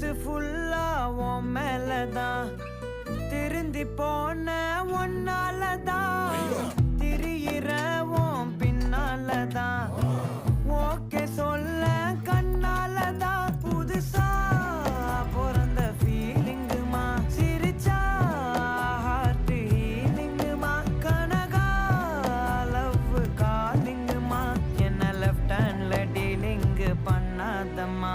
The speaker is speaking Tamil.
மனசு ஃபுல்லா உன் மேலதான் திருந்தி போன ஒன்னாலதான் திரியிற உன் பின்னாலதான் ஓகே சொல்ல கண்ணாலதான் புதுசா பிறந்த ஃபீலிங்குமா சிரிச்சா ஹார்ட் ஹீலிங்குமா கனகா லவ் காலிங்குமா என்ன லெஃப்ட் ஹேண்ட்ல டீலிங் பண்ணாதம்மா